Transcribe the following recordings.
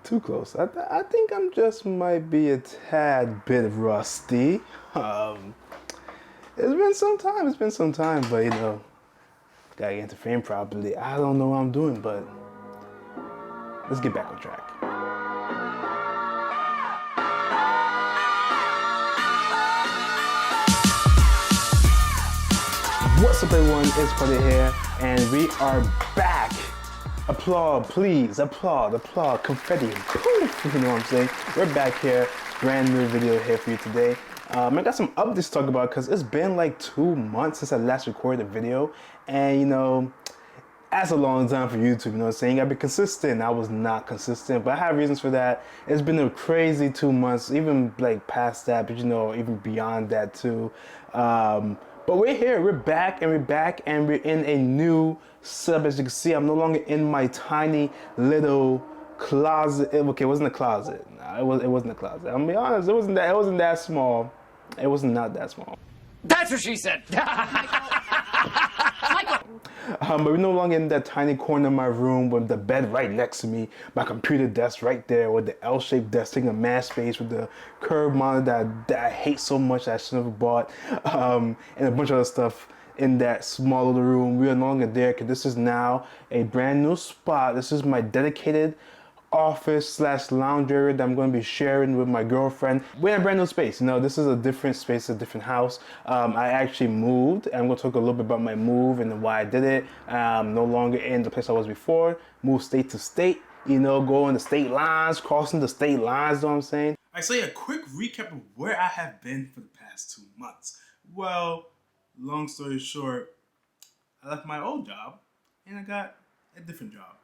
Too close. I think I'm just might be a tad bit rusty. It's been some time. It's been some time, but gotta get into frame properly. I don't know what I'm doing, but let's get back on track. What's up, everyone? It's Buddy here, and we are back. Applaud, please. Applaud, confetti. Poof, you know what I'm saying? We're back here. Brand new video here for you today. I got some updates to talk about because it's been like 2 months since I last recorded a video. And that's a long time for YouTube, you know what I'm saying? You gotta be consistent. I was not consistent, but I have reasons for that. It's been a crazy 2 months, even like past that, but even beyond that too. But we're here, we're back, and we're in a new setup. As you can see, I'm no longer in my tiny little closet. Okay, it wasn't a closet. No, it wasn't a closet. I'm gonna be honest, it wasn't that small. It was not that small. That's what she said. But we're no longer in that tiny corner of my room with the bed right next to me, my computer desk right there, with the L-shaped desk taking a mad space, with the curved monitor that I hate so much that I should have bought, and a bunch of other stuff in that small little room. We are no longer there because this is now a brand new spot. This is my dedicated office / lounge area that I'm going to be sharing with my girlfriend. We're in a brand new space. This is a different space, a different house. I actually moved, and I'm going to talk a little bit about my move and why I did it. No longer in the place I was before. Moved state to state, going the state lines, crossing the state lines, you know what I'm saying? I say a quick recap of where I have been for the past 2 months. Well, long story short, I left my old job and I got a different job.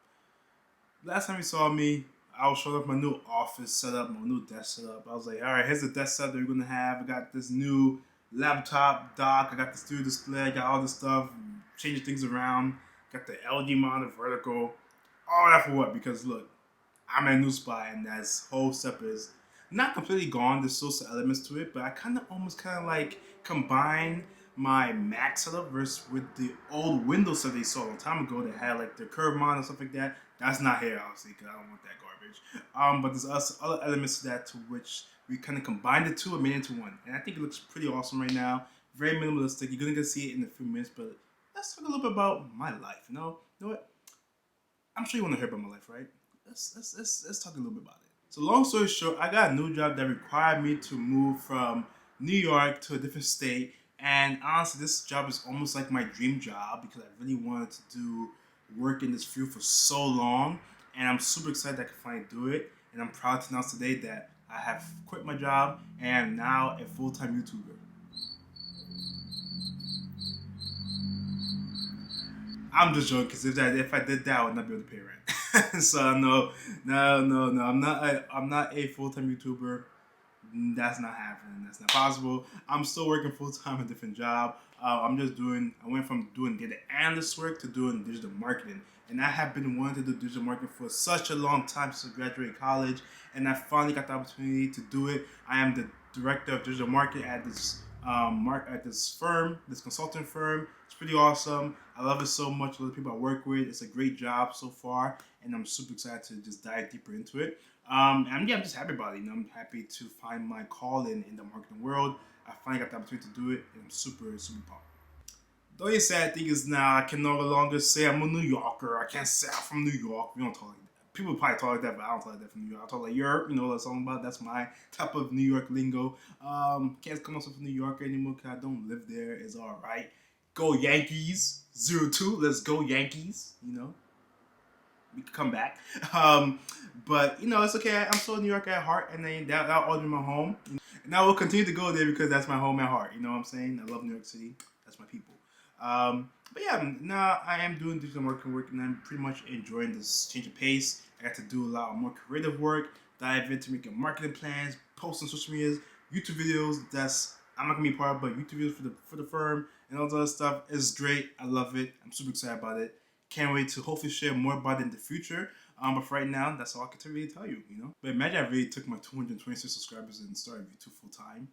Last time you saw me, I was showing off my new office setup, my new desk setup. I was like, all right, here's the desk setup that we're gonna have. I got this new laptop dock. I got the studio display. I got all this stuff, changing things around. Got the LG monitor vertical. All that for what? Because look, I'm in a new spot, and that whole setup is not completely gone. There's still some elements to it, but I almost like combine my Mac setup versus with the old Windows setup they saw a long time ago that had like the curved monitor and stuff like that. That's not here, obviously, because I don't want that garbage. But there's other elements to that to which we kind of combined the two and made it into one. And I think it looks pretty awesome right now. Very minimalistic. You're going to see it in a few minutes, but let's talk a little bit about my life. You know what? I'm sure you want to hear about my life, right? Let's talk a little bit about it. So long story short, I got a new job that required me to move from New York to a different state. And honestly, this job is almost like my dream job because I really wanted to do work in this field for so long, and I'm super excited that I can finally do it. And I'm proud to announce today that I have quit my job and am now a full-time YouTuber. I'm just joking, because if I did that, I would not be able to pay rent. So no, I'm not a full-time YouTuber. That's not happening. That's not possible. I'm still working full-time a different job. I went from doing data analyst work to doing digital marketing. And I have been wanting to do digital marketing for such a long time since I graduated college. And I finally got the opportunity to do it. I am the director of digital marketing at this this consulting firm. It's pretty awesome. I love it so much. A lot of people I work with. It's a great job so far. And I'm super excited to just dive deeper into it. And I'm just happy about it. I'm happy to find my calling in the marketing world. I finally got the opportunity to do it, and I'm super pumped. The only sad thing is now I can no longer say I'm a New Yorker. I can't say I'm from New York. We don't talk like that. People probably talk like that, but I don't talk like that from New York. I talk like Europe. That's all about. That's my type of New York lingo. Can't come myself a New Yorker anymore because I don't live there. It's all right. Go Yankees. 0-2. Let's go Yankees. We can come back. But it's okay. I'm still New York at heart, and then that'll always be my home. And I will continue to go there because that's my home at heart. You know what I'm saying? I love New York City. That's my people. But yeah, now I am doing digital marketing work, and I'm pretty much enjoying this change of pace. I got to do a lot more creative work, dive into making marketing plans, post on social medias, YouTube videos. I'm not gonna be part of, but YouTube videos for the firm and all that other stuff is great. I love it. I'm super excited about it. Can't wait to hopefully share more about it in the future. But for right now, that's all I can really tell you, But imagine I really took my 226 subscribers and started YouTube full time.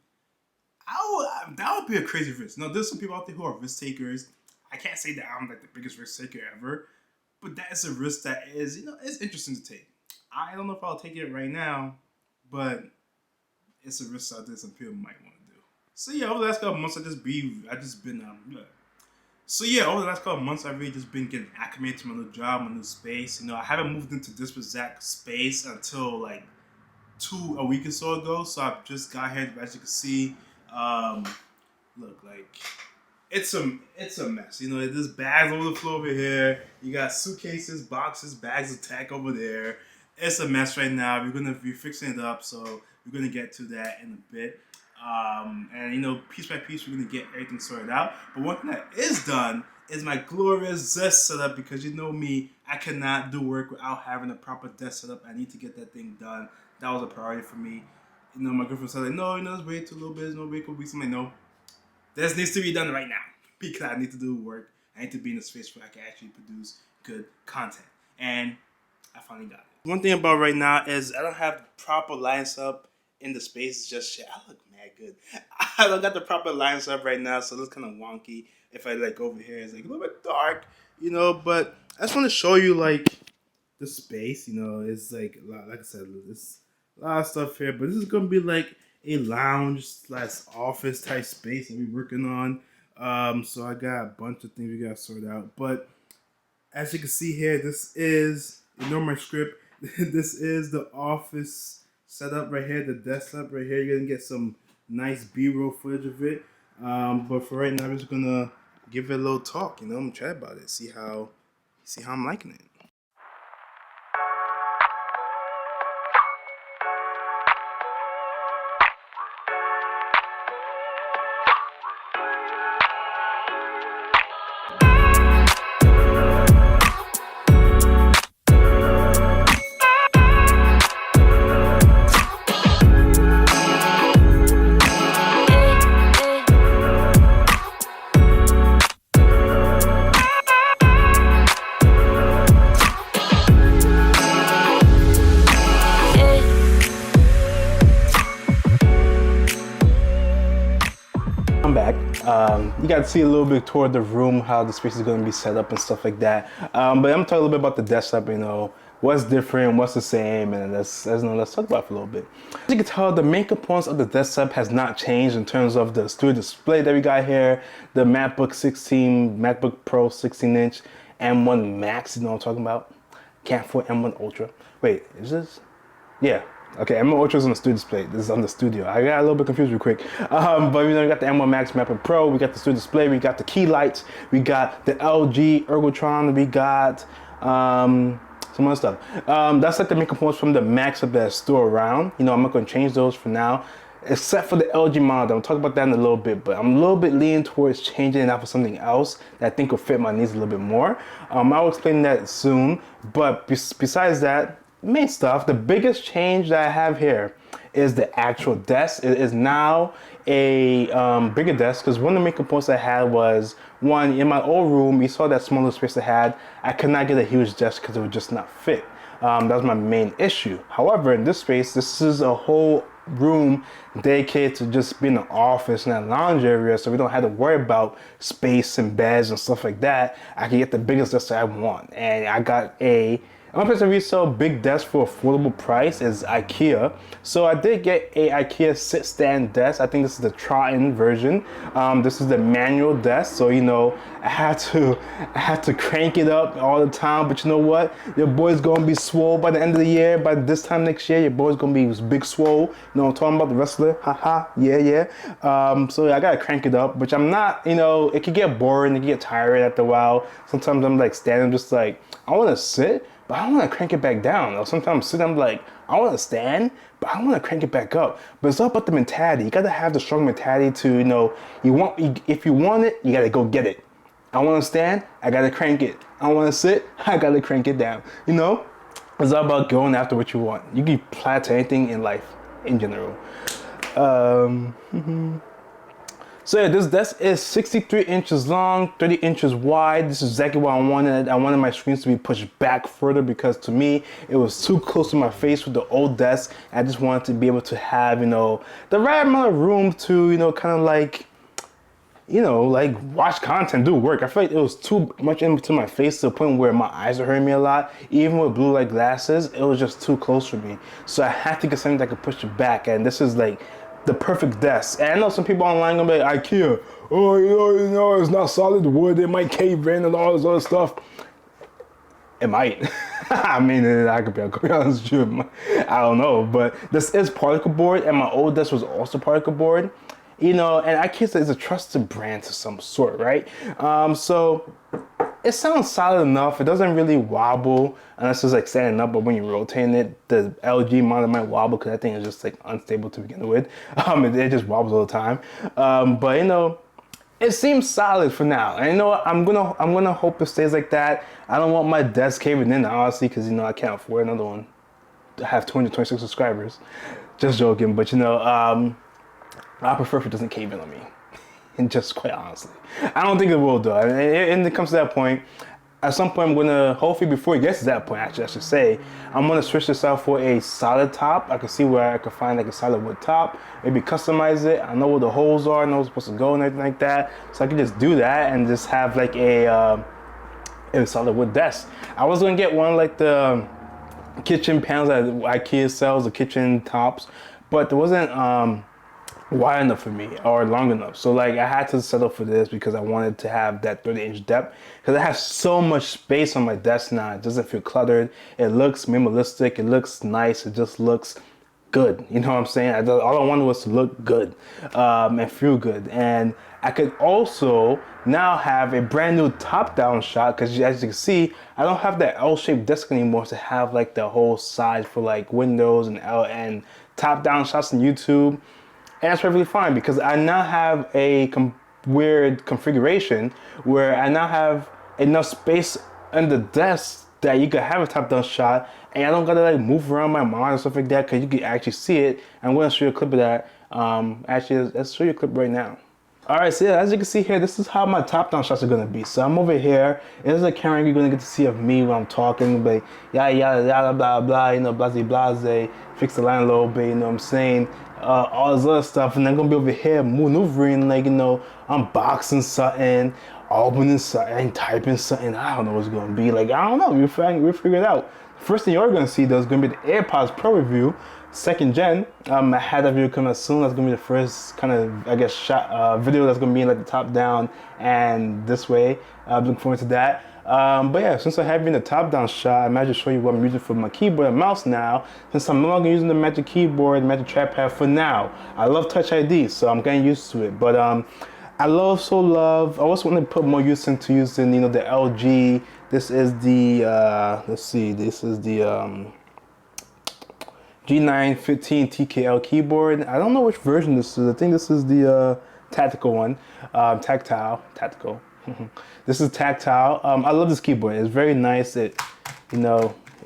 That would be a crazy risk. Now, there's some people out there who are risk takers. I can't say that I'm like the biggest risk taker ever, but that is a risk that is, it's interesting to take. I don't know if I'll take it right now, but it's a risk out there some people might want to do. So yeah, over the last couple months, over the last couple months, I've really just been getting acclimated to my new job, my new space. I haven't moved into this exact space until like a week or so ago. So I've just got here, as you can see. Look, like it's a mess. There's bags over the floor over here. You got suitcases, boxes, bags of tech over there. It's a mess right now. We're gonna be fixing it up, so we're gonna get to that in a bit. And piece by piece, we're gonna get everything sorted out. But one thing that is done is my glorious desk setup, because you know me, I cannot do work without having a proper desk setup. I need to get that thing done. That was a priority for me. My girlfriend said, like, no, let's wait till a little bit, wait a couple weeks. I'm like, no, this needs to be done right now, because I need to do work. I need to be in a space where I can actually produce good content. And I finally got it. One thing about right now is I don't have proper lines up in the space. It's just shit. I look mad good. I don't got the proper lines up right now, so it looks kind of wonky. If I like over here, it's like a little bit dark, but I just want to show you like the space. It's like I said, it's a lot of stuff here, but this is gonna be like a lounge / office type space that we're working on. So I got a bunch of things we gotta sort out. But as you can see here, this is, ignore my script. This is the office setup right here, the desk setup right here. You're gonna get some nice B-roll footage of it. But for right now, I'm just gonna give it a little talk. I'm gonna chat about it, see how I'm liking it. I'm back. You got to see a little bit toward the room, how the space is going to be set up and stuff like that. But I'm talking a little bit about the desktop, what's different, what's the same, and let's talk about it for a little bit. As you can tell, the main components of the desktop has not changed in terms of the studio display that we got here, the MacBook Pro 16-inch, M1 Max, you know what I'm talking about? Can't afford M1 Ultra. Wait, is this? Yeah. Okay, M1 Ultra is on the studio display. This is on the studio. I got a little bit confused real quick. But we got the M1 Max MacBook Pro, we got the studio display, we got the key lights, we got the LG Ergotron, we got some other stuff. That's like the main components from the Max that I store around. I'm not going to change those for now, except for the LG monitor. I'll talk about that in a little bit, but I'm a little bit leaning towards changing it out for something else that I think will fit my needs a little bit more. I'll explain that soon, but besides that, main stuff, the biggest change that I have here is the actual desk. It is now a bigger desk, because one of the main components I had was, one, in my old room, you saw that smaller space I had, I could not get a huge desk because it would just not fit. That was my main issue. However, in this space, this is a whole room dedicated to just being an office and a lounge area, so we don't have to worry about space and beds and stuff like that. I can get the biggest desk that I want, and I got one place that resell big desk for affordable price is Ikea. So I did get a Ikea sit-stand desk. I think this is the Trotten version. This is the manual desk, so I had to crank it up all the time. But you know what? Your boy's gonna be swole by the end of the year. By this time next year, your boy's gonna be big swole. I'm talking about the wrestler. Haha, yeah. So I gotta crank it up, which I'm not. It could get boring. It could get tiring after a while. Sometimes I'm like standing, just like I want to sit, but I want to crank it back down. Or sometimes sitting, I'm like, I want to stand, but I want to crank it back up. But it's all about the mentality. You got to have the strong mentality to, if you want it, you got to go get it. I want to stand, I got to crank it. I want to sit, I got to crank it down. It's all about going after what you want. You can apply to anything in life in general. So yeah, this desk is 63 inches long, 30 inches wide. This is exactly what I wanted. I wanted my screens to be pushed back further, because to me, it was too close to my face with the old desk. I just wanted to be able to have, the right amount of room to, kind of like, like watch content, do work. I feel like it was too much into my face to the point where my eyes were hurting me a lot. Even with blue light glasses, it was just too close for me. So I had to get something that could push it back, and this is like the perfect desk. And I know some people online gonna be like, IKEA, oh, it's not solid wood, it might cave in and all this other stuff. It might. I mean, I could be honest with you. I don't know, but this is particle board, and my old desk was also particle board. And IKEA is a trusted brand to some sort, right? So it sounds solid enough. It doesn't really wobble unless it's like standing up, but when you're rotating it, the LG monitor might wobble because that thing is just like unstable to begin with. It just wobbles all the time. But it seems solid for now. And I'm gonna hope it stays like that. I don't want my desk caving in, honestly, because I can't afford another one. I have 226 subscribers. Just joking, but I prefer if it doesn't cave in on me. And just quite honestly, I don't think it will though. And it comes to that point. At some point, I'm gonna, hopefully before it gets to that point, actually I should say, I'm gonna switch this out for a solid top. I can see where I can find like a solid wood top, maybe customize it. I know where the holes are, I know where it's supposed to go and everything like that. So I can just do that and just have like a solid wood desk. I was gonna get one like the kitchen panels that IKEA sells, the kitchen tops, but there wasn't wide enough for me or long enough. So like I had to settle for this because I wanted to have that 30-inch depth because I have so much space on my desk now. It doesn't feel cluttered. It looks minimalistic. It looks nice. It just looks good. You know what I'm saying? All I wanted was to look good and feel good. And I could also now have a brand new top-down shot because as you can see, I don't have that L-shaped desk anymore to have like the whole side for like windows and top-down shots on YouTube. And that's perfectly fine because I now have a weird configuration where I now have enough space on the desk that you could have a top-down shot, and I don't gotta like move around my monitor and stuff like that because you can actually see it. I'm gonna show you a clip of that. Actually, let's show you a clip right now. All right, so yeah, as you can see here, this is how my top-down shots are gonna be. So I'm over here. There's a camera you're gonna get to see of me when I'm talking, but yada yada yada blah blah, blase blase, fix the line a little bit, what I'm saying. All this other stuff, and I'm gonna be over here maneuvering, like unboxing something, opening something, typing something. I don't know what's gonna be. Like I don't know. We'll figure it out. First thing you're gonna see though is gonna be the AirPods Pro review, 2nd gen. I had that video coming out soon. That's gonna be the first kind of shot video that's gonna be like the top down and this way. I'm looking forward to that. But yeah, since I have been the top-down shot, I might just show you what I'm using for my keyboard and mouse now. Since I'm no longer using the Magic Keyboard, Magic Trackpad for now. I love Touch ID, so I'm getting used to it. But I also want to put more use into using, the LG. This is the, this is the G915 TKL keyboard. I don't know which version this is. I think this is the tactical one, tactile. This is tactile. I love this keyboard. It's very nice. It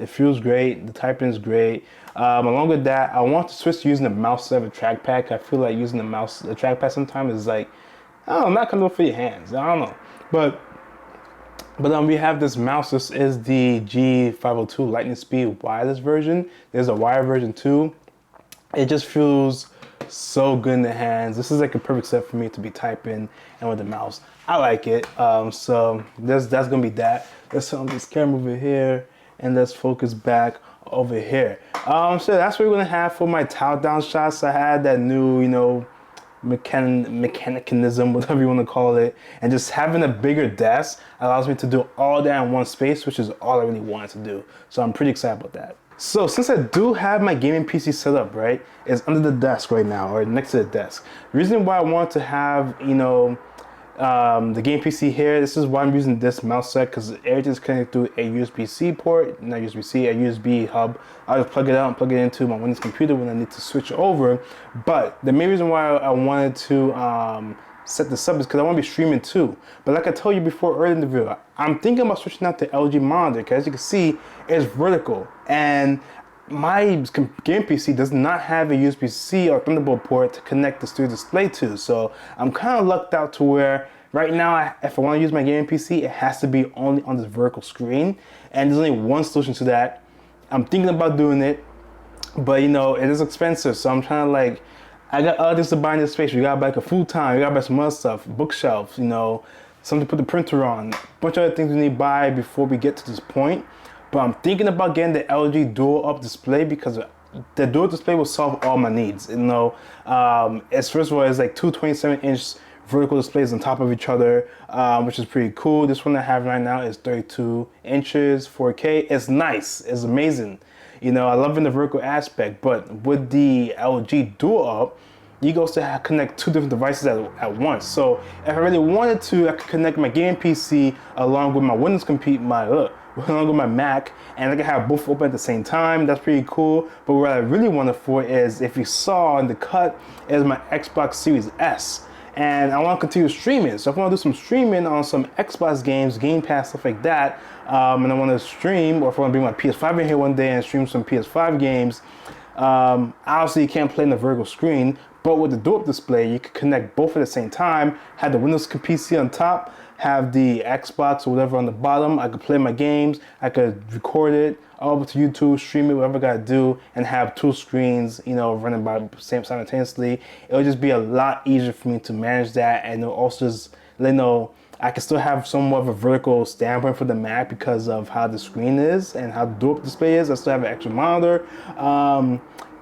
feels great. The typing is great. Along with that, I want to switch to using the mouse instead of a trackpad. I feel like using the trackpad sometimes is like, I don't know, not comfortable for your hands. I don't know. But we have this mouse. This is the G502 Lightning Speed wireless version. There's a wire version too. It just feels so good in the hands. This is like a perfect set for me to be typing and with the mouse. I like it. So that's gonna be that. Let's turn on this camera over here and let's focus back over here. So that's what we're gonna have for my top-down shots. I had that new, mechanicism, whatever you want to call it, and just having a bigger desk allows me to do all that in one space, which is all I really wanted to do. So I'm pretty excited about that. So since I do have my gaming PC set up, right, it's under the desk right now, or next to the desk. The reason why I want to have, the game PC here, this is why I'm using this mouse set, because everything's connected through a USB-C port, not USB-C, a USB hub. I'll just plug it out and plug it into my Windows computer when I need to switch over. But the main reason why I wanted to set this up is because I want to be streaming too. But like I told you before earlier in the video, I'm thinking about switching out to LG monitor, because as you can see, it's vertical. And my game PC does not have a USB-C or Thunderbolt port to connect the studio display to. So I'm kind of lucked out to where right now, if I want to use my gaming PC, it has to be only on this vertical screen. And there's only one solution to that. I'm thinking about doing it, but it is expensive. So I'm trying to I got other things to buy in this space. We got like a futon, we got buy some other stuff, bookshelves, you know, something to put the printer on, a bunch of other things we need to buy before we get to this point. But I'm thinking about getting the LG dual up display because the dual display will solve all my needs. You know, it's first of all, it's like two 27-inch vertical displays on top of each other, which is pretty cool. This one I have right now is 32 inches, 4K. It's nice, it's amazing. You know, I love in the vertical aspect, but with the LG dual up, you can also connect two different devices at once. So if I really wanted to, I could connect my gaming PC along with my Windows along with my Mac, and I can have both open at the same time. That's pretty cool. But what I really want it for is, if you saw in the cut, is my Xbox Series S. And I want to continue streaming. So if I want to do some streaming on some Xbox games, Game Pass, stuff like that, and I want to stream, or if I want to bring my PS5 in here one day and stream some PS5 games, obviously you can't play in the vertical screen, but with the dual display, you can connect both at the same time, have the Windows PC on top, have the Xbox or whatever on the bottom. I could play my games, I could record it all over to YouTube, stream it, whatever I gotta do, and have two screens, you know, running by simultaneously. It would just be a lot easier for me to manage that, and it'll also just, you know, I can still have somewhat of a vertical standpoint for the Mac because of how the screen is and how the dual display is. I still have an extra monitor.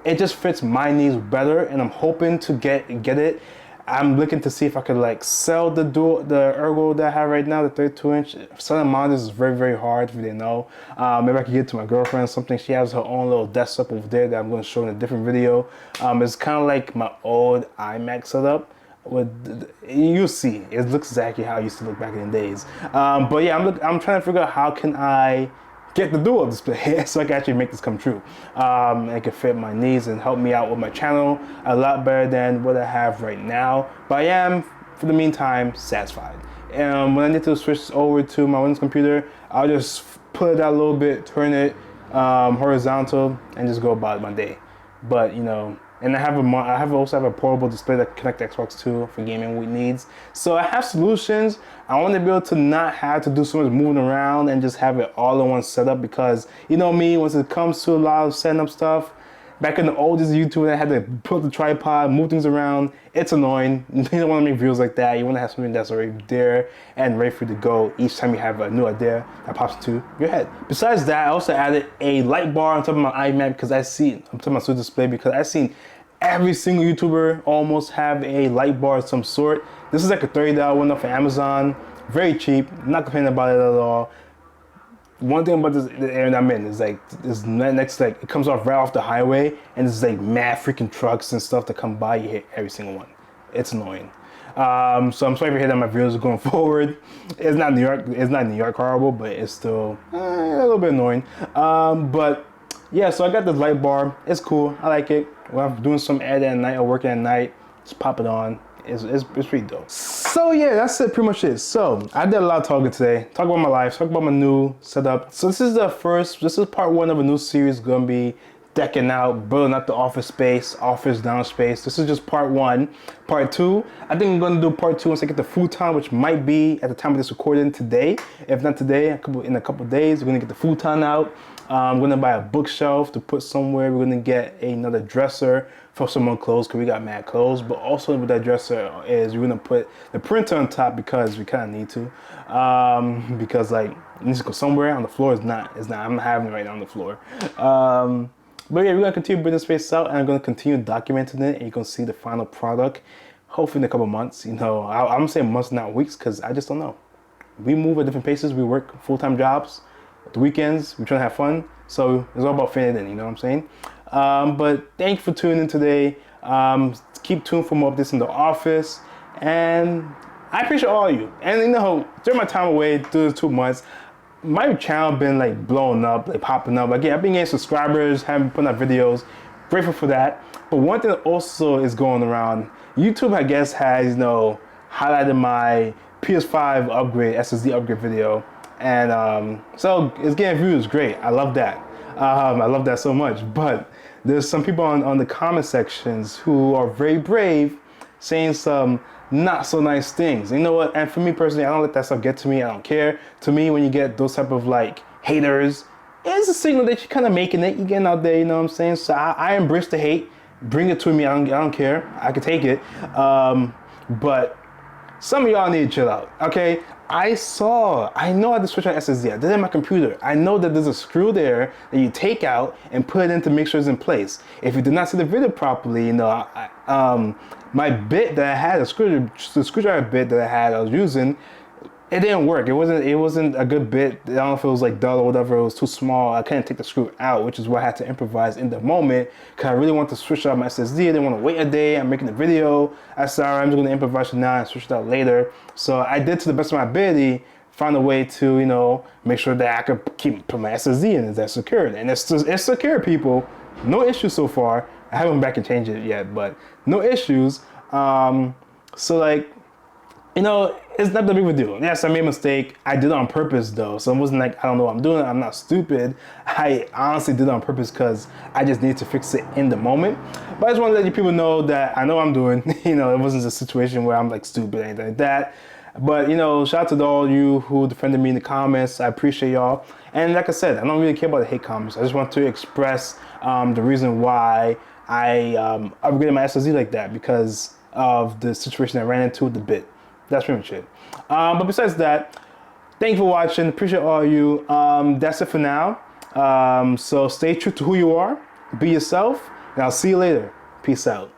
It just fits my needs better, and I'm hoping to get it. I'm looking to see if I could like sell the Ergo that I have right now, the 32-inch. Selling monitors is very, very hard if you didn't know. Maybe I could get it to my girlfriend or something. She has her own little desktop over there that I'm going to show in a different video. It's kind of like my old iMac setup. You'll see, it looks exactly how it used to look back in the days. But yeah, I'm trying to figure out how can I get the dual display so I can actually make this come true. It can fit my needs and help me out with my channel a lot better than what I have right now. But I am, for the meantime, satisfied. And when I need to switch over to my Windows computer, I'll just put it out a little bit, turn it horizontal, and just go about my day. But you know, and I also have a portable display that can connect to Xbox to for gaming needs. So I have solutions. I want to be able to not have to do so much moving around and just have it all in one setup, because you know me, once it comes to a lot of setting up stuff, back in the oldest YouTube, I had to put the tripod, move things around. It's annoying. You don't want to make videos like that. You want to have something that's already there and ready for you to go each time you have a new idea that pops into your head. Besides that, I also added a light bar on top of my iMac because on top of my Switch display, because I've seen every single YouTuber almost have a light bar of some sort. This is like a $30 one off of Amazon. Very cheap. Not complaining about it at all. One thing about this area I'm in is like this next, like it comes off right off the highway, and there's like mad freaking trucks and stuff that come by. You hit every single one. It's annoying. So I'm sorry if you hear that my videos are going forward. It's not New York. It's not New York horrible, but it's still a little bit annoying. But yeah, so I got this light bar. It's cool. I like it. When I'm doing some editing at night or working at night, just pop it on. It's pretty dope. So yeah, that's it, pretty much it. So I did a lot of talking today. Talk about my life, talk about my new setup. So this is part one of a new series, gonna be decking out, building up the office space, office down space. This is just part one. Part two, I think I'm gonna do part two once I get the futon, which might be at the time of this recording today. If not today, in a couple of days, we're gonna get the futon out. I'm gonna buy a bookshelf to put somewhere. We're gonna get another dresser for some more clothes, because we got mad clothes. But also with that dresser is we're gonna put the printer on top, because we kind of need to. Because like it needs to go somewhere. On the floor is not. I'm not having it right now on the floor. But yeah, we're gonna continue building this space out, and I'm gonna continue documenting it, and you're gonna see the final product hopefully in a couple months. You know, I'm saying months, not weeks, because I just don't know. We move at different paces. We work full-time jobs. The weekends, we're trying to have fun, so it's all about fitting in, you know what I'm saying? But thank you for tuning in today. Keep tuned for more of this in the office, and I appreciate all of you. And you know, during my time away through the 2 months, my channel been like blowing up, like popping up. Like yeah, I've been getting subscribers, haven't put out videos. Grateful for that. But one thing that also is going around, YouTube I guess has, you know, highlighted my PS5 upgrade, SSD upgrade video. And so it's getting views, great. I love that. I love that so much. But there's some people on the comment sections who are very brave, saying some not so nice things. You know what? And for me personally, I don't let that stuff get to me. I don't care. To me, when you get those type of like haters, it's a signal that you're kind of making it. You're getting out there, you know what I'm saying? So I embrace the hate. bring it to me. I don't care. I can take it. But some of y'all need to chill out, okay? I know how to switch on SSD. I did it on my computer. I know that there's a screw there that you take out and put it in to make sure it's in place. If you did not see the video properly, my bit that I had, the screwdriver bit that I was using, it didn't work. It wasn't a good bit. I don't know if it was like dull or whatever. It was too small. I couldn't take the screw out, which is why I had to improvise in the moment, because I really wanted to switch out my SSD. I didn't want to wait a day. I'm making a video. I said, all right, I'm just going to improvise for now and switch it out later. So I did, to the best of my ability, find a way to, make sure that I could put my SSD in. That's secured. And it's secure, people. No issues so far. I haven't back and changed it yet, but no issues. It's not that big of a deal. Yes, I made a mistake. I did it on purpose, though. So it wasn't like, I don't know what I'm doing. I'm not stupid. I honestly did it on purpose because I just needed to fix it in the moment. But I just want to let you people know that I know what I'm doing. It wasn't a situation where I'm like stupid or anything like that. But, shout out to all you who defended me in the comments. I appreciate y'all. And like I said, I don't really care about the hate comments. I just want to express the reason why I upgraded my SSD like that, because of the situation I ran into with the bit. That's pretty much it. But besides that, thank you for watching. Appreciate all of you. That's it for now. So stay true to who you are. Be yourself. And I'll see you later. Peace out.